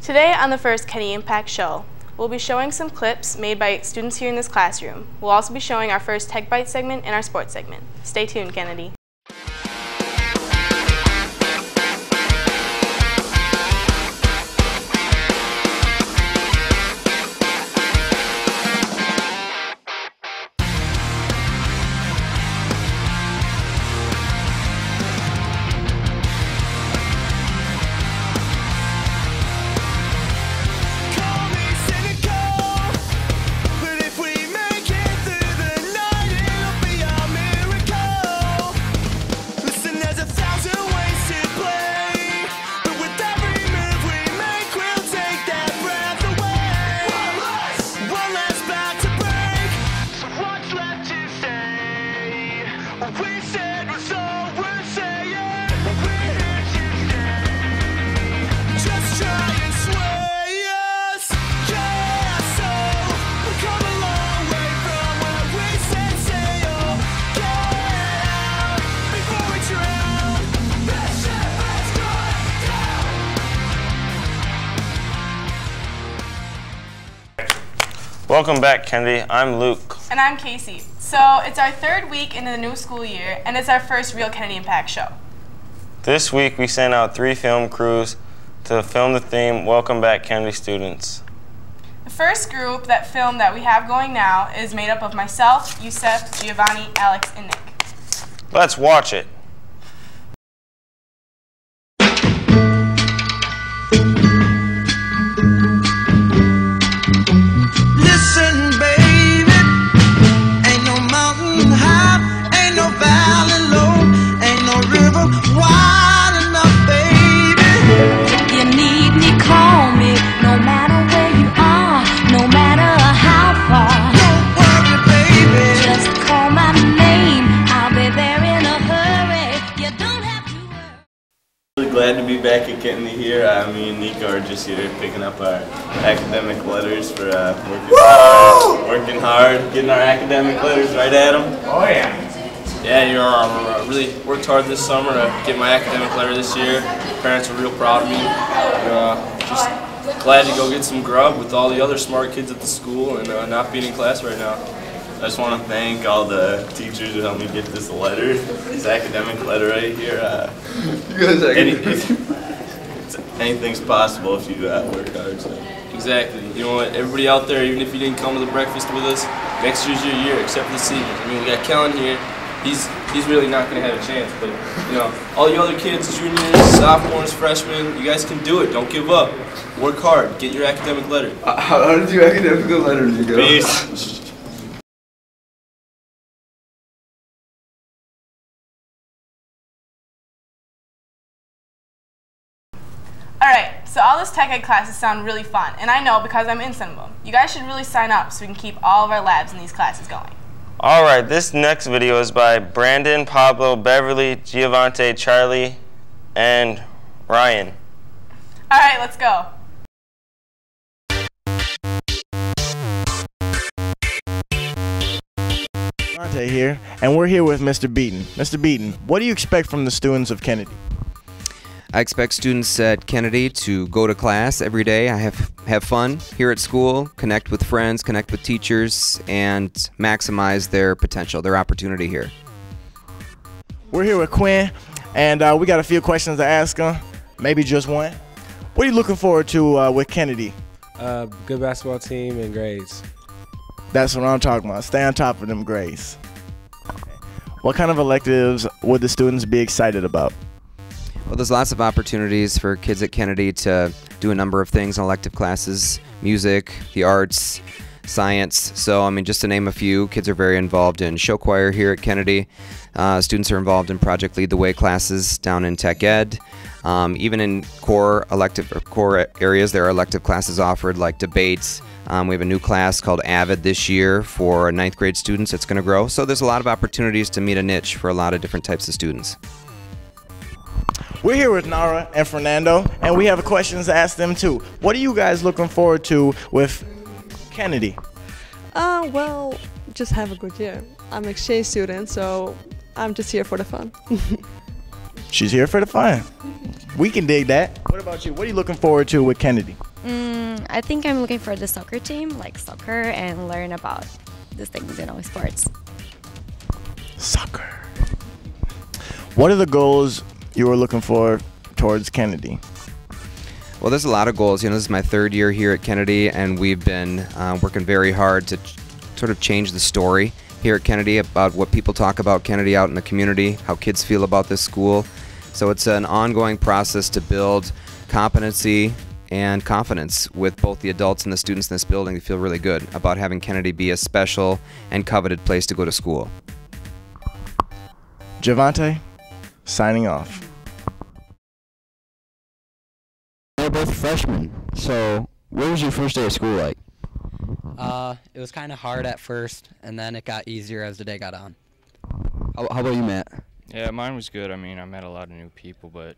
Today on the first Kennedy Impact Show, we'll be showing some clips made by students here in this classroom. We'll also be showing our first Tech Bytes segment and our sports segment. Stay tuned, Kennedy. Welcome back, Kennedy. I'm Luke. And I'm Casey. So it's our third week into the new school year, and it's our first real Kennedy Impact Show. This week we sent out 3 film crews to film the theme, Welcome Back, Kennedy Students. The first group that we have going now is made up of myself, Yusef, Giovanni, Alex, and Nick. Let's watch it. Glad to be back at Kennedy here. Me and Nico are just here picking up our academic letters for working hard, getting our academic letters, right, Adam? Oh yeah. Yeah, really worked hard this summer to get my academic letter this year. Parents are real proud of me. Just glad to go get some grub with all the other smart kids at the school and not being in class right now. I just want to thank all the teachers who helped me get this letter, this academic letter right here. Anything's possible if you work hard. So. Exactly. You know what? Everybody out there, even if you didn't come to the breakfast with us, next year's your year, except for the seniors. I mean, we got Kellen here. He's really not going to have a chance. But you know, all you other kids, juniors, sophomores, freshmen, you guys can do it. Don't give up. Work hard. Get your academic letter. How did your academic letter go? Peace. Alright, so all those tech ed classes sound really fun, and I know because I'm in some of them. You guys should really sign up so we can keep all of our labs in these classes going. Alright, this next video is by Brandon, Pablo, Beverly, Giovante, Charlie, and Ryan. Alright, let's go. Giovante here, and we're here with Mr. Beaton. Mr. Beaton, what do you expect from the students of Kennedy? I expect students at Kennedy to go to class every day, have fun here at school, connect with friends, connect with teachers, and maximize their potential, their opportunity here. We're here with Quinn, and we got a few questions to ask him, maybe just one. What are you looking forward to with Kennedy? Good basketball team and grades. That's what I'm talking about. Stay on top of them grades. Okay. What kind of electives would the students be excited about? Well, there's lots of opportunities for kids at Kennedy to do a number of things in elective classes: music, the arts, science. So, I mean, just to name a few, kids are very involved in show choir here at Kennedy. Students are involved in Project Lead the Way classes down in Tech Ed. Even in core areas, there are elective classes offered like debates. We have a new class called AVID this year for 9th grade students. It's going to grow. So there's a lot of opportunities to meet a niche for a lot of different types of students. We're here with Nara and Fernando, and we have questions to ask them too. What are you guys looking forward to with Kennedy? Well, just have a good year. I'm an exchange student, so I'm just here for the fun. She's here for the fun. We can dig that. What about you? What are you looking forward to with Kennedy? I think I'm looking for the soccer team, like soccer, and learn about these things, sports. Soccer. What are the goals you were looking for towards Kennedy? Well, there's a lot of goals. This is my 3rd year here at Kennedy, and we've been working very hard to sort of change the story here at Kennedy about what people talk about Kennedy out in the community, how kids feel about this school. So it's an ongoing process to build competency and confidence with both the adults and the students in this building to feel really good about having Kennedy be a special and coveted place to go to school. Javante, signing off. We're both freshmen, so what was your first day of school like? It was kind of hard at first, and then it got easier as the day got on. How about you, Matt? Yeah, mine was good. I mean, I met a lot of new people, but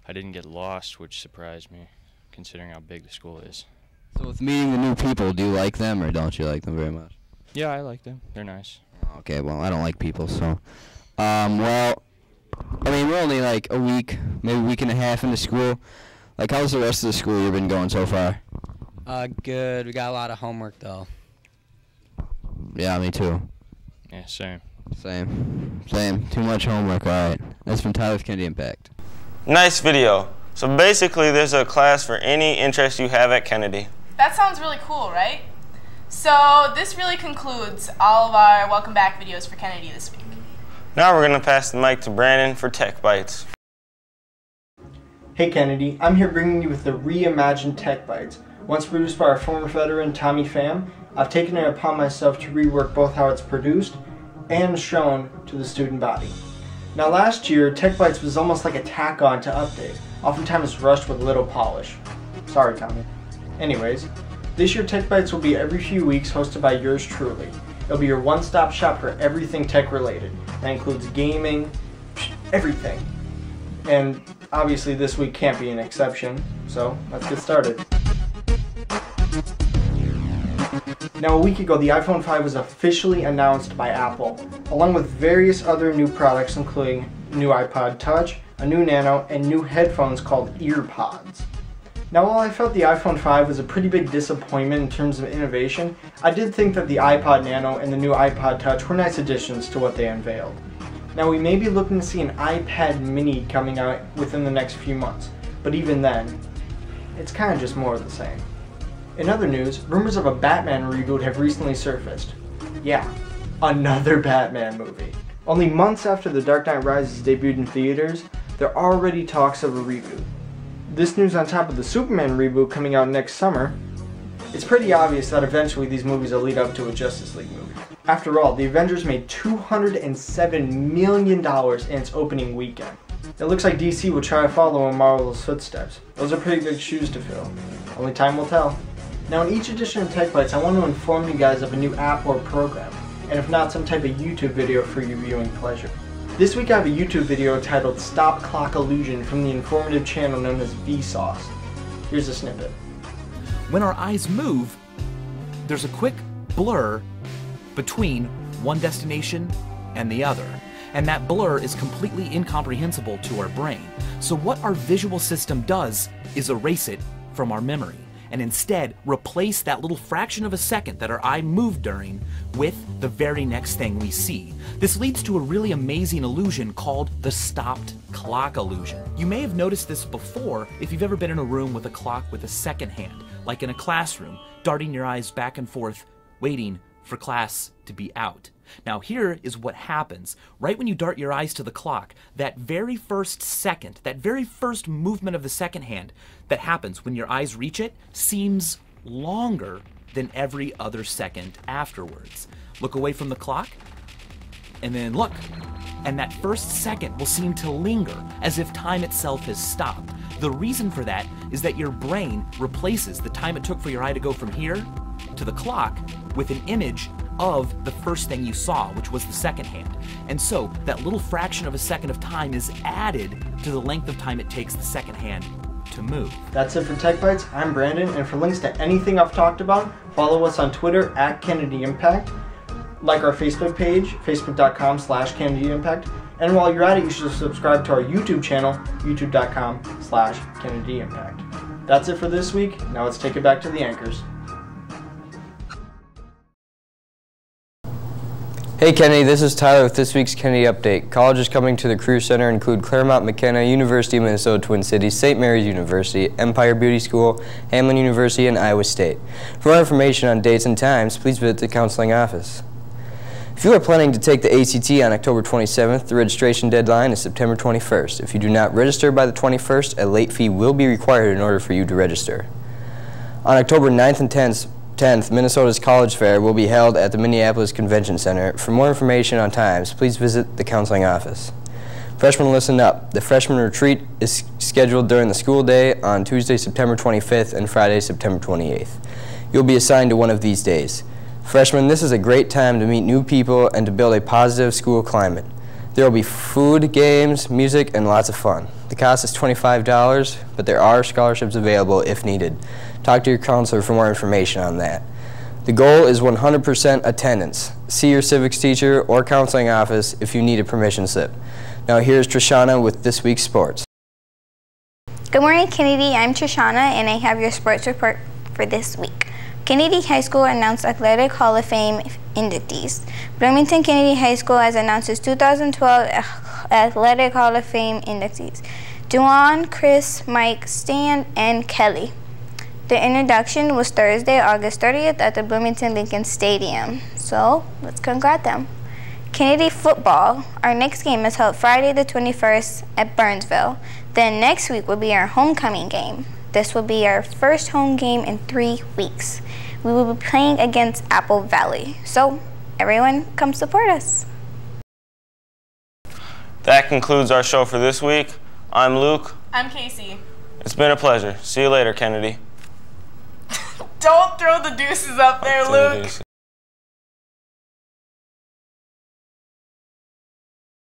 I didn't get lost, which surprised me, considering how big the school is. So with meeting the new people, do you like them or don't you like them very much? Yeah, I like them. They're nice. Okay, well, I don't like people, so. Well, I mean, we're only like a week, maybe a week and a half into school. Like, how's the rest of the school year been going so far? Good. We got a lot of homework, though. Yeah, me too. Yeah, same. Same. Too much homework, alright. That's been Tyler with Kennedy Impact. Nice video. So basically, there's a class for any interest you have at Kennedy. That sounds really cool, right? So this really concludes all of our Welcome Back videos for Kennedy this week. Now we're going to pass the mic to Brandon for Tech Bytes. Hey Kennedy, I'm here bringing you with the reimagined Tech Bytes. Once produced by our former veteran Tommy Pham, I've taken it upon myself to rework both how it's produced and shown to the student body. Now last year, Tech Bytes was almost like a tack-on to update, oftentimes rushed with little polish. Sorry Tommy. Anyways, this year Tech Bytes will be every few weeks, hosted by yours truly. It'll be your one-stop shop for everything tech related. That includes gaming, everything. And obviously this week can't be an exception, so let's get started. Now a week ago, the iPhone 5 was officially announced by Apple, along with various other new products including new iPod Touch, a new Nano, and new headphones called EarPods. Now while I felt the iPhone 5 was a pretty big disappointment in terms of innovation, I did think that the iPod Nano and the new iPod Touch were nice additions to what they unveiled. Now we may be looking to see an iPad mini coming out within the next few months, but even then, it's kind of just more of the same. In other news, rumors of a Batman reboot have recently surfaced. Yeah, another Batman movie. Only months after The Dark Knight Rises debuted in theaters, there are already talks of a reboot. This news on top of the Superman reboot coming out next summer, it's pretty obvious that eventually these movies will lead up to a Justice League movie. After all, the Avengers made $207 million in its opening weekend. It looks like DC will try to follow in Marvel's footsteps. Those are pretty big shoes to fill. Only time will tell. Now in each edition of Tech Bytes, I want to inform you guys of a new app or program, and if not, some type of YouTube video for your viewing pleasure. This week I have a YouTube video titled Stop Clock Illusion from the informative channel known as Vsauce. Here's a snippet. When our eyes move, there's a quick blur between one destination and the other, and that blur is completely incomprehensible to our brain. So what our visual system does is erase it from our memory, and instead replace that little fraction of a second that our eye moved during with the very next thing we see. This leads to a really amazing illusion called the stopped clock illusion. You may have noticed this before if you've ever been in a room with a clock with a second hand, like in a classroom, darting your eyes back and forth, waiting for class to be out. Now here is what happens. Right when you dart your eyes to the clock, that very first second, that very first movement of the second hand that happens when your eyes reach it seems longer than every other second afterwards. Look away from the clock, and then look. And that first second will seem to linger as if time itself has stopped. The reason for that is that your brain replaces the time it took for your eye to go from here to the clock with an image of the first thing you saw, which was the second hand. And so that little fraction of a second of time is added to the length of time it takes the second hand to move. That's it for Tech Bytes. I'm Brandon, and for links to anything I've talked about, follow us on Twitter at Kennedy Impact, like our Facebook page, facebook.com/Kennedy Impact, and while you're at it, you should subscribe to our YouTube channel, youtube.com/Kennedy Impact. That's it for this week. Now let's take it back to the anchors. Hey Kennedy, this is Tyler with this week's Kennedy Update. Colleges coming to the Career Center include Claremont McKenna, University of Minnesota Twin Cities, St. Mary's University, Empire Beauty School, Hamline University, and Iowa State. For more information on dates and times, please visit the counseling office. If you are planning to take the ACT on October 27th, the registration deadline is September 21st. If you do not register by the 21st, a late fee will be required in order for you to register. On October 9th and 10th, Minnesota's College Fair will be held at the Minneapolis Convention Center. For more information on times, please visit the counseling office. Freshmen, listen up. The freshman retreat is scheduled during the school day on Tuesday, September 25th and Friday, September 28th. You'll be assigned to one of these days. Freshmen, this is a great time to meet new people and to build a positive school climate. There will be food, games, music, and lots of fun. The cost is $25, but there are scholarships available if needed. Talk to your counselor for more information on that. The goal is 100% attendance. See your civics teacher or counseling office if you need a permission slip. Now here's Trishana with this week's sports. Good morning, Kennedy. I'm Trishana, and I have your sports report for this week. Kennedy High School announced Athletic Hall of Fame inductees. Bloomington Kennedy High School has announced its 2012 Athletic Hall of Fame inductees: Duan, Chris, Mike, Stan, and Kelly. The introduction was Thursday, August 30th at the Bloomington Lincoln Stadium. So let's congrat them. Kennedy football. Our next game is held Friday the 21st at Burnsville. Then next week will be our homecoming game. This will be our first home game in 3 weeks. We will be playing against Apple Valley. So everyone come support us. That concludes our show for this week. I'm Luke. I'm Casey. It's been a pleasure. See you later, Kennedy. Don't throw the deuces up there, Luke.